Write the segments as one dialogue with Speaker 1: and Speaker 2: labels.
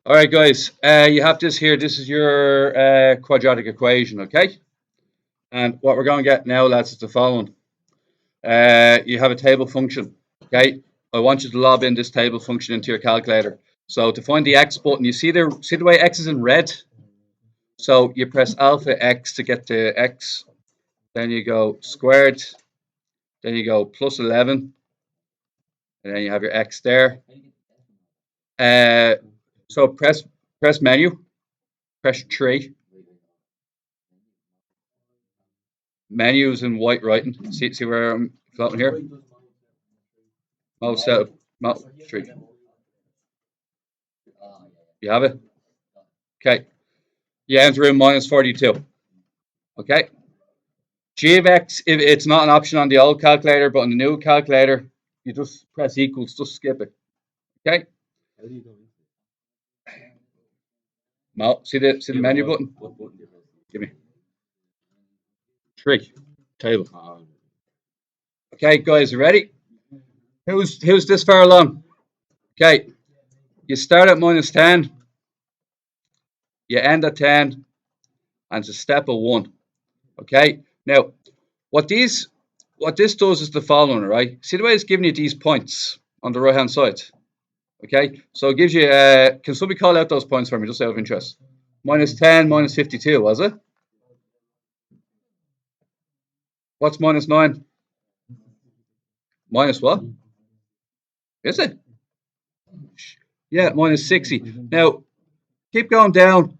Speaker 1: All right, guys, you have this here. This is your quadratic equation, okay? And what we're going to get now, lads, is the following. You have a table function, okay? I want you to lob in this table function into your calculator. So to find the x button, you see the way x is in red? So you press alpha x to get to x. Then you go squared. Then you go plus 11. And then you have your x there. So press menu. Press 3. Menu is in white writing. See where I'm floating here? Mouse set. Mouse 3. You have it? Okay. You enter in minus 42. Okay. G of x, if it's not an option on the old calculator, but on the new calculator, you just press equals, just skip it. Okay. No, see the menu button? Give me. 3. Table. Okay, guys, you ready? Who's this far along? Okay. You start at minus 10. You end at 10. And it's a step of 1. Okay. Now, what this does is the following, right? See the way it's giving you these points on the right hand side. Okay, so it gives you. Can somebody call out those points for me, just out of interest? Minus 10, minus 52, was it? What's minus 9? Minus what? Is it? Yeah, minus 60. Now, keep going down.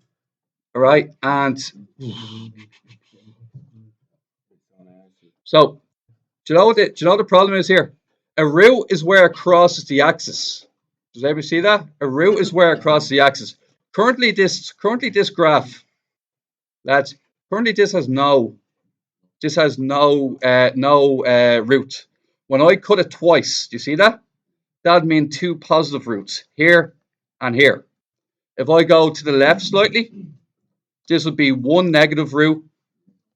Speaker 1: All right, and so do you know what the problem is here? A root is where it crosses the axis. Does everybody see that? A root is where it crosses the axis. Currently this graph, lads, currently this has no root. When I cut it twice, do you see that? That'd mean 2 positive roots here and here. If I go to the left slightly, this would be 1 negative root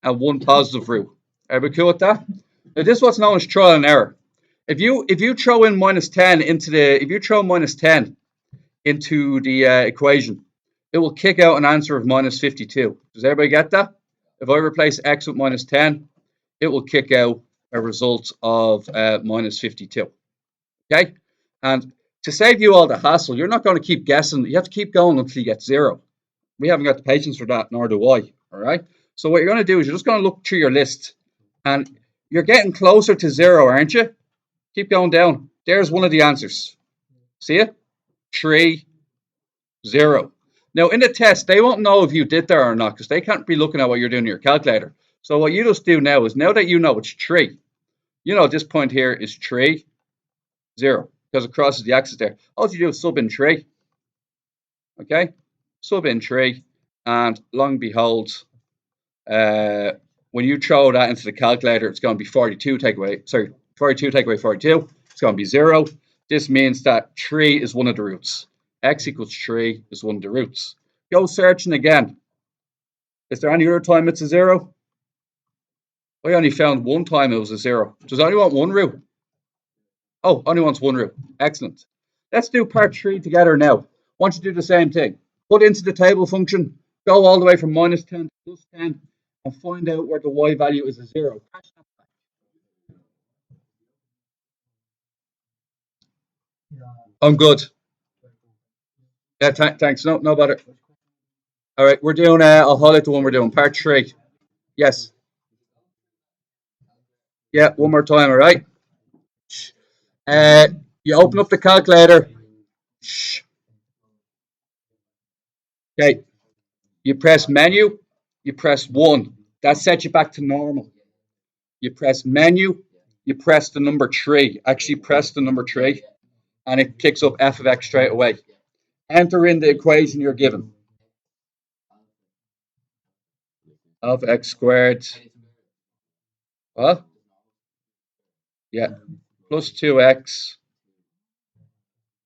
Speaker 1: and 1 positive root. Everybody cool with that? Now this is what's known as trial and error. If you throw in minus 10 into the equation, it will kick out an answer of minus 52. Does everybody get that? If I replace x with minus 10, it will kick out a result of minus 52. Okay? And to save you all the hassle, you're not going to keep guessing. You have to keep going until you get 0. We haven't got the patience for that, nor do I. All right? So what you're going to do is you're just going to look through your list. And you're getting closer to 0, aren't you? Keep going down. There's one of the answers. See it? 3, 0. Now, in the test, they won't know if you did that or not because they can't be looking at what you're doing in your calculator. So what you just do now is, now that you know it's 3, you know this point here is 3, 0, because it crosses the axis there. All you do is sub in 3. Okay? Sub in 3, and long behold, when you throw that into the calculator, it's going to be 42 take away 42. It's going to be 0. This means that 3 is one of the roots. X equals 3 is one of the roots. Go searching again. Is there any other time it's a 0? I only found one time it was a 0. Does it only want one root? Oh, only wants one root. Excellent. Let's do part 3 together now. I want you to do the same thing. Put into the table function, go all the way from minus 10 to plus 10, and find out where the y value is a 0. I'm good. Yeah, thanks. No bother. All right, we're doing. I'll highlight the one we're doing. Part 3. Yes. Yeah, one more time. All right. You open up the calculator. Okay. You press menu. You press 1. That sets you back to normal. You press menu. You press the number 3. Actually, press the number 3, and it kicks up f of x straight away. Enter in the equation you're given. Of x squared. What? Yeah. Plus 2x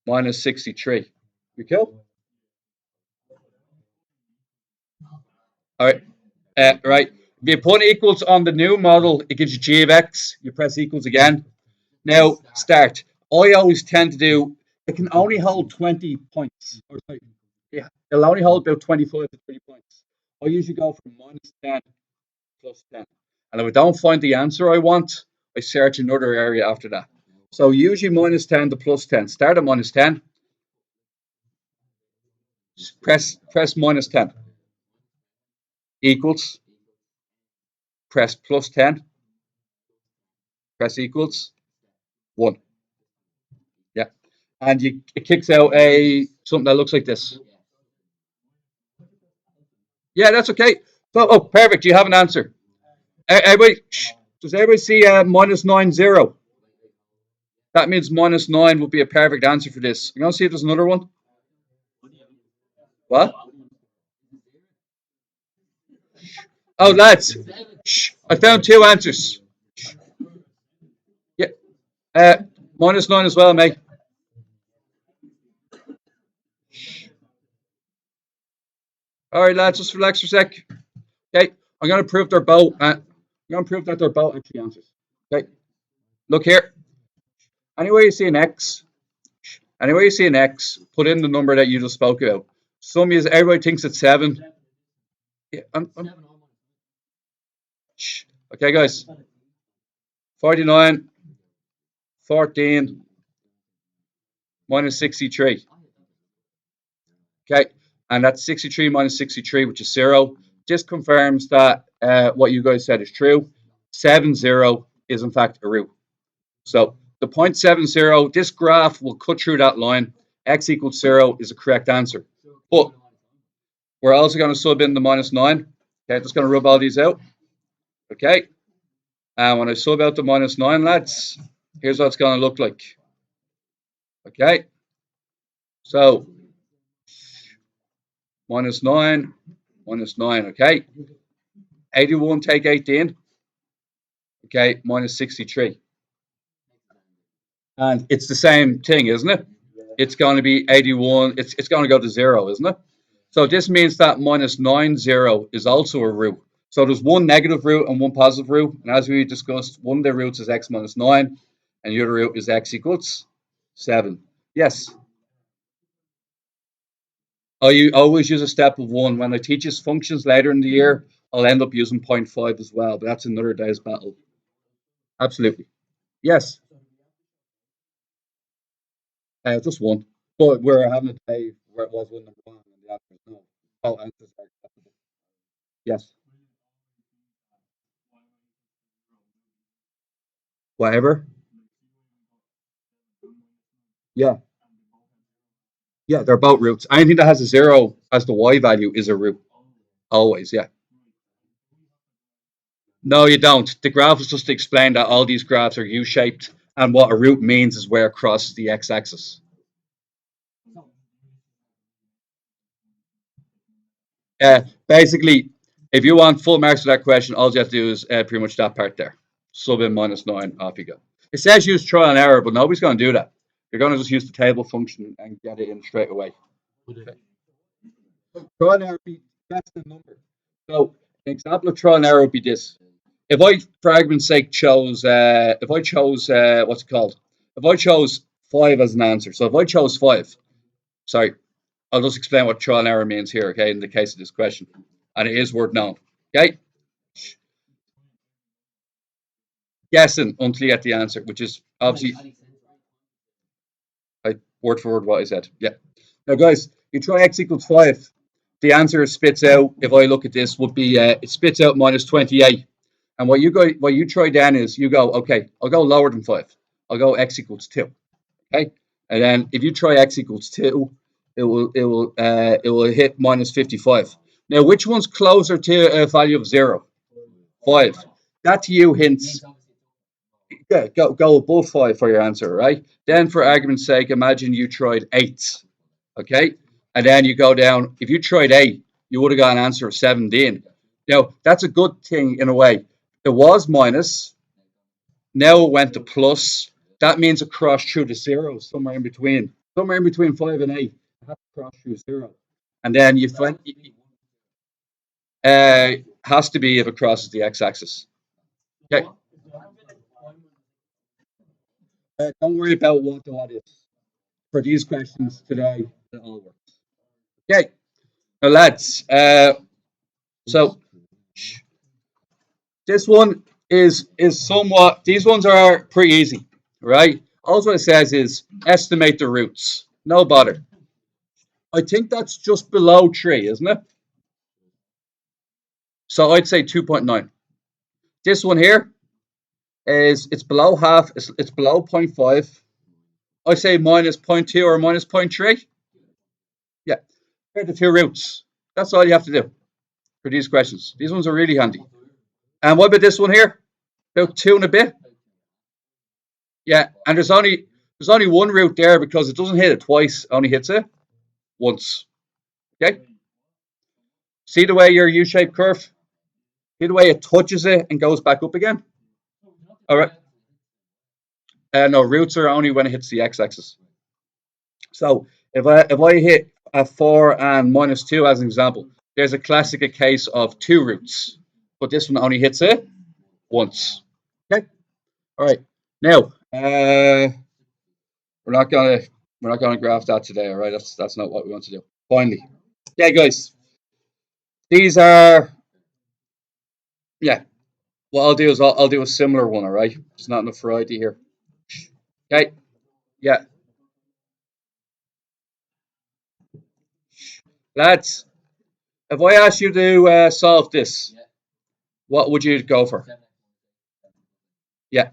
Speaker 1: minus 63. You cool? All right. Right. If you put equals on the new model, it gives you g of x. You press equals again. Now, start. I always tend to do, it can only hold 20 points. Or sorry, it It'll only hold about 25 to 30 points. I usually go from minus 10 plus 10. And if I don't find the answer I want, I search another area after that. So usually minus 10 to plus 10. Start at minus 10. Press minus 10. Equals. Press plus 10. Press equals 1. Yeah. And it kicks out something that looks like this. Yeah, that's okay. So, oh, perfect. You have an answer. Everybody, does everybody see minus 9, 0? That means minus 9 would be a perfect answer for this. I'm going to see if there's another one. What? Oh, lads. I found 2 answers. Yeah. Minus 9 as well, mate. All right, lads, just relax for a sec. Okay. I'm going to prove they're both. I'm going to prove that they're both actually answers. Okay. Look here. Anywhere you see an X, put in the number that you just spoke about. Everybody thinks it's 7. Yeah, okay, guys. 49, 14, minus 63. Okay, and that's 63 minus 63, which is 0. This confirms that what you guys said is true. 70 is in fact a root. So the 0.70, this graph will cut through that line. X equals 0 is a correct answer. But we're also going to sub in the minus 9. Okay, just going to rub all these out. Okay, and when I sub out the minus 9, lads, here's what it's going to look like. Okay, so minus 9, okay. 81 take 18, okay, minus 63. And it's the same thing, isn't it? It's going to be 81. It's going to go to 0, isn't it? So this means that minus 9, 0 is also a root. So there's one negative root and one positive root. And as we discussed, one of the roots is x minus 9, and the other root is x equals 7. Yes. I always use a step of 1. When I teach us functions later in the year, I'll end up using 0.5 as well, but that's another day's battle. Absolutely. Yes. Just one. But we're having a day where it was one number 1 and the answer is no. All answers are acceptable. Yes. Whatever. Yeah. Yeah, they're both roots. Anything that has a 0 as the y value is a root. Always, yeah. No, you don't. The graph is just to explain that all these graphs are U-shaped, and what a root means is where it crosses the x-axis. Basically, if you want full marks for that question, all you have to do is pretty much that part there. Sub in minus 9, off you go. It says use trial and error, but nobody's going to do that. You're going to just use the table function and get it in straight away. Okay. Trial and error be that's the number. So an example of trial and error would be this. If I, for argument's sake, chose what's it called? If I chose 5 as an answer, so if I chose 5, sorry, I'll just explain what trial and error means here, okay, in the case of this question. And it is word known. Okay? Guessing until you get the answer, which is obviously word for word what I said. Yeah. Now, guys, you try x equals 5. The answer spits out, if I look at this, would be it spits out minus 28. And what you try then is you go, okay, I'll go lower than 5. I'll go x equals 2. Okay? And then if you try x equals 2, it will hit minus 55. Now, which one's closer to a value of 0? 5. That to you hints go above 5 for your answer, right? Then, for argument's sake, imagine you tried 8, okay? And then you go down. If you tried 8, you would have got an answer of 17. Now, that's a good thing in a way. It was minus. Now it went to plus. That means it crossed through the 0 somewhere in between. Somewhere in between 5 and 8. It has to cross through 0. And then you find has to be if it crosses the x-axis. Okay. Don't worry about what the what is. For these questions today, it all works. Okay, Now, lads, so this one is somewhat. These ones are pretty easy, right? All what it says is estimate the roots. No bother. I think that's just below 3, isn't it? So I'd say 2.9. This one here is it's below half. It's below 0.5. I say minus 0.2 or minus 0.3. Yeah, they're the two roots. That's all you have to do for these questions. These ones are really handy. And what about this one here? About 2 and a bit. Yeah, and there's only one root there because it doesn't hit it twice. It only hits it once. Okay. See the way your U-shaped curve? See the way it touches it and goes back up again? All right. No, roots are only when it hits the x-axis. So if I hit a 4 and minus 2 as an example, there's a classic case of 2 roots, but this one only hits it once. Okay. All right. Now we're not gonna graph that today. All right. That's not what we want to do. Finally. Yeah, guys. These are yeah. What I'll do is I'll do a similar one. All right. There's not enough variety here. Okay. Yeah. Lads, if I ask you to solve this, what would you go for? Yeah.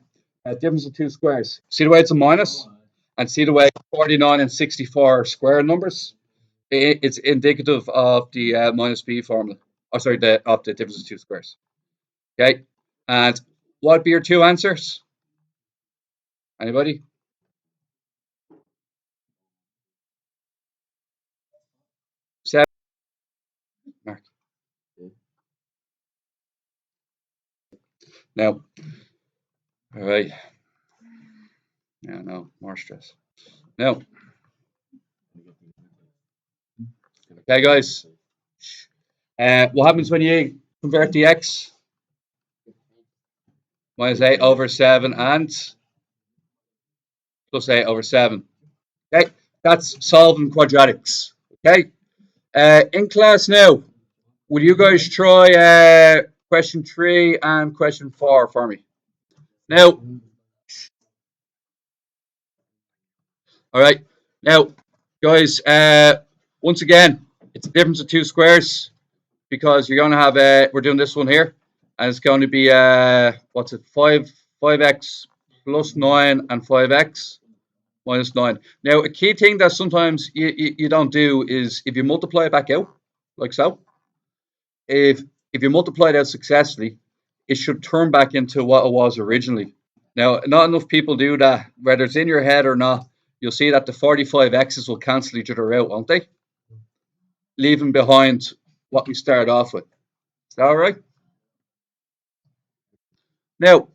Speaker 1: Difference of two squares. See the way it's a minus? And see the way 49 and 64 are square numbers? It's indicative of the minus b formula. Oh, sorry, of the difference of two squares. Okay. And what would be your two answers? Anybody? Seven. Mark. Now, all right. Yeah, no, more stress. Now, okay, guys. What happens when you convert the x? Minus 8 over 7 and plus 8 over 7. Okay, that's solving quadratics. Okay, in class now, will you guys try question 3 and question 4 for me? Now, all right. Now, guys, once again, it's the difference of two squares because you're going to have we're doing this one here, and it's going to be what's it? 5x plus 9 and 5x minus 9. Now, a key thing that sometimes you don't do is if you multiply it back out, like so, if you multiply it out successfully, it should turn back into what it was originally. Now, not enough people do that. Whether it's in your head or not, you'll see that the 45x's will cancel each other out, won't they? Leaving behind what we started off with. Is that all right? Now,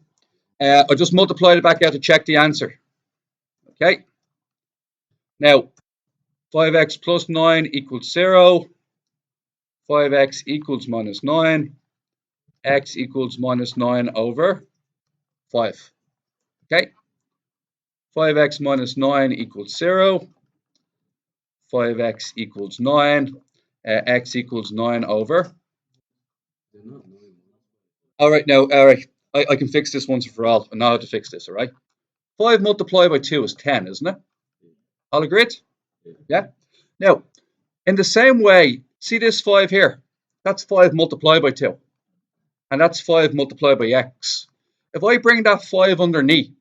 Speaker 1: I just multiplied it back out to check the answer. Okay. Now, 5x plus 9 equals 0. 5x equals minus 9. X equals minus 9 over 5. Okay. 5x minus 9 equals 0. 5x equals 9. X equals 9 over. All right, now, all right. I can fix this once and for all. I know how to fix this, all right? 5 multiplied by 2 is 10, isn't it? All agreed? Yeah? Now, in the same way, see this 5 here? That's 5 multiplied by 2. And that's 5 multiplied by x. If I bring that 5 underneath,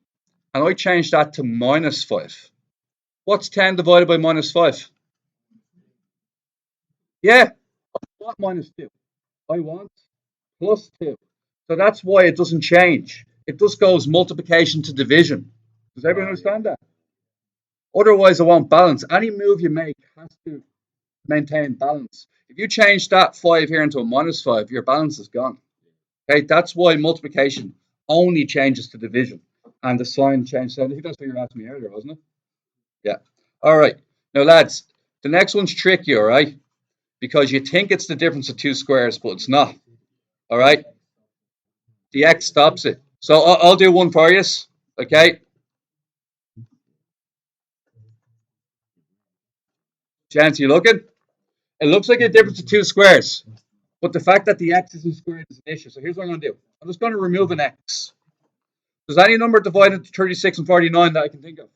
Speaker 1: and I change that to minus 5, what's 10 divided by minus 5? Yeah, I want minus 2. I want plus 2. So that's why it doesn't change. It just goes multiplication to division. Does everyone understand that? Otherwise, it won't balance. Any move you make has to maintain balance. If you change that 5 here into a minus 5, your balance is gone. Okay, that's why multiplication only changes to division. And the sign changes. I think that's what you were asking me earlier, wasn't it? Yeah. All right. Now, lads, the next one's tricky, all right? Because you think it's the difference of two squares, but it's not. All right? The x stops it. So I'll do one for you. Okay? Chance, you looking? It looks like a difference of two squares, but the fact that the x isn't squared is an issue. So here's what I'm going to do. I'm just going to remove an x. Does any number divide into 36 and 49 that I can think of?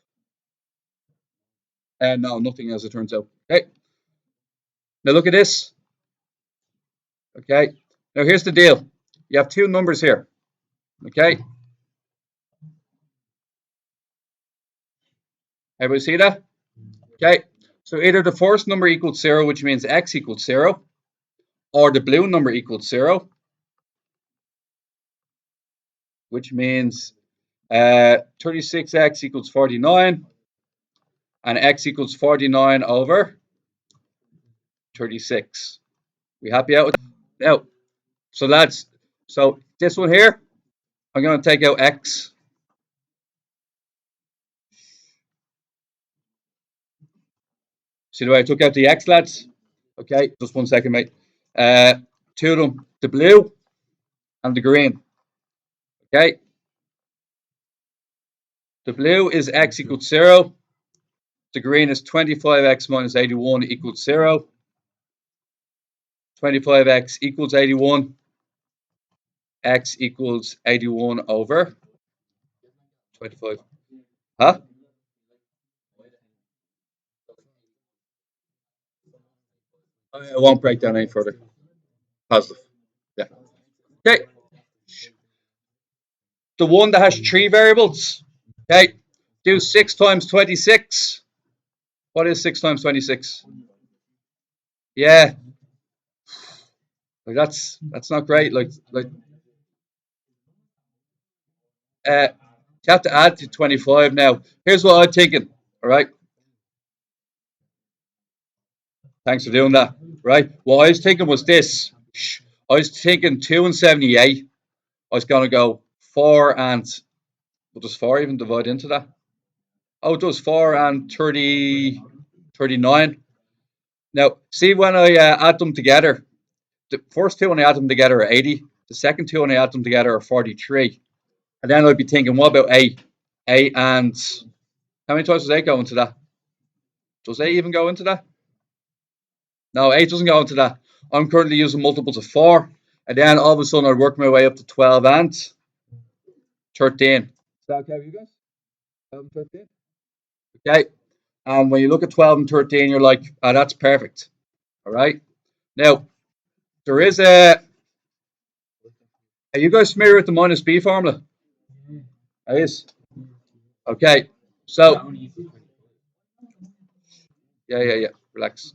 Speaker 1: No, nothing as it turns out. Okay. Now look at this. Okay. Now here's the deal. You have two numbers here. Okay. Everybody see that? Okay. So either the first number equals 0, which means x equals 0, or the blue number equals 0, which means 36x equals 49, and x equals 49 over 36. We happy out with now? So that's so this one here. I'm going to take out x. See the way I took out the x, lads? Okay, just 1 second, mate. Two of them, the blue and the green. Okay. The blue is x equals 0. The green is 25x minus 81 equals 0. 25x equals 81. X equals 81 over 25. Huh? I won't break down any further. Positive. Yeah. Okay. The one that has three variables. Okay. Do 6 times 26. What is 6 times 26? Yeah. Like that's not great. You have to add to 25 now. Here's what I'm thinking. All right. Thanks for doing that. Right. What I was thinking was this. I was thinking 2 and 78. I was going to go 4 and. Well, does 4 even divide into that? Oh, it does 4 and 30, 39. Now, see when I add them together, the first two when I add them together are 80. The second two when I add them together are 43. And then I'd be thinking, what about 8? 8 and. How many times does 8 go into that? Does 8 even go into that? No, 8 doesn't go into that. I'm currently using multiples of 4. And then all of a sudden I'd work my way up to 12 and 13. Is that okay with you guys? 12 and 13? Okay. And when you look at 12 and 13, you're like, oh, that's perfect. All right. Now, there is a. Are you guys familiar with the minus b formula? It is. Okay. So, yeah. Relax.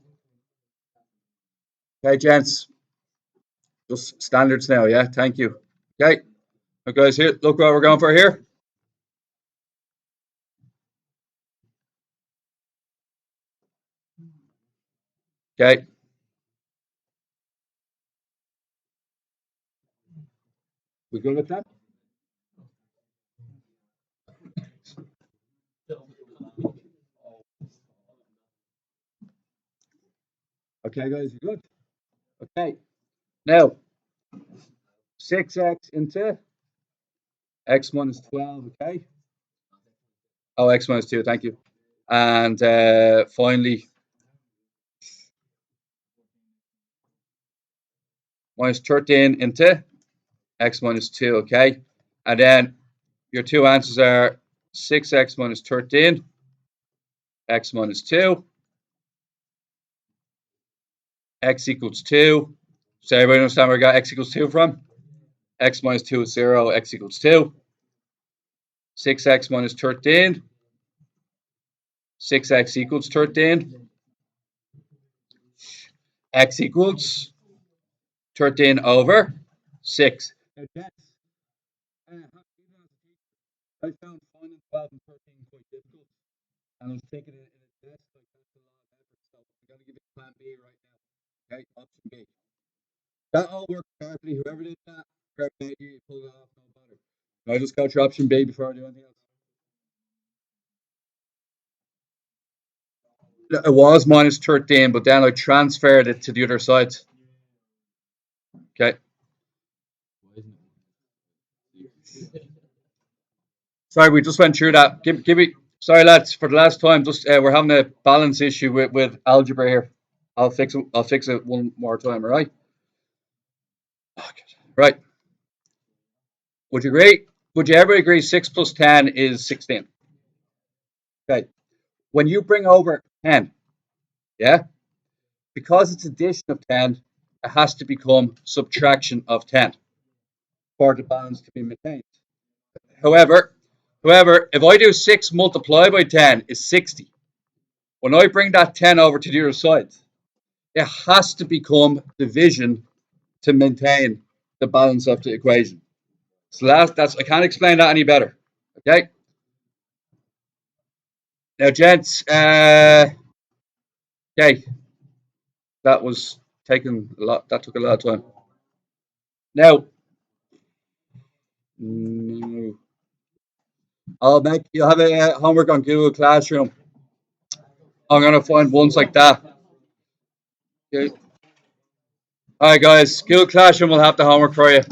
Speaker 1: Okay, gents. Just standards now, yeah? Thank you. Okay. Now, guys, here, look what we're going for here. Okay. We good with that? Okay, guys, you good? Okay. Now, 6x into x minus 12, okay? Oh, x minus 2, thank you. And finally, minus 13 into x minus 2, okay? And then your two answers are 6x minus 13, x minus 2, x equals 2. So everybody understand where I got x equals 2 from? X minus 2 is 0, x equals 2. 6x minus 13, 6x equals 13, x equals 13 over 6. I found finding 12 and 13 quite difficult, and I was taking it in a test, like that's a lot of effort, so I'm going to give it plan B right now. Okay, option B. That all worked perfectly. Whoever did that, great idea, you pulled it off, no bother. I just got your option B before I do anything else. It was minus 13, but then I transferred it to the other side. Okay. Sorry, we just went through that. Give me. Sorry, lads, for the last time. Just we're having a balance issue with algebra here. I'll fix it. I'll fix it one more time. All right. Okay. Right. Would you agree? Would you ever agree 6 plus 10 is 16? Okay. When you bring over 10, yeah, because it's addition of 10, it has to become subtraction of 10 for the balance to be maintained. However, if I do 6 multiplied by 10 is 60. When I bring that 10 over to the other side, it has to become division to maintain the balance of the equation. So that's I can't explain that any better. Okay. Now, gents, okay, that was taking a lot. That took a lot of time. Now, mm, I'll make you have a homework on Google Classroom. I'm gonna find ones like that. Okay. All right, guys. Google Classroom will have the homework for you.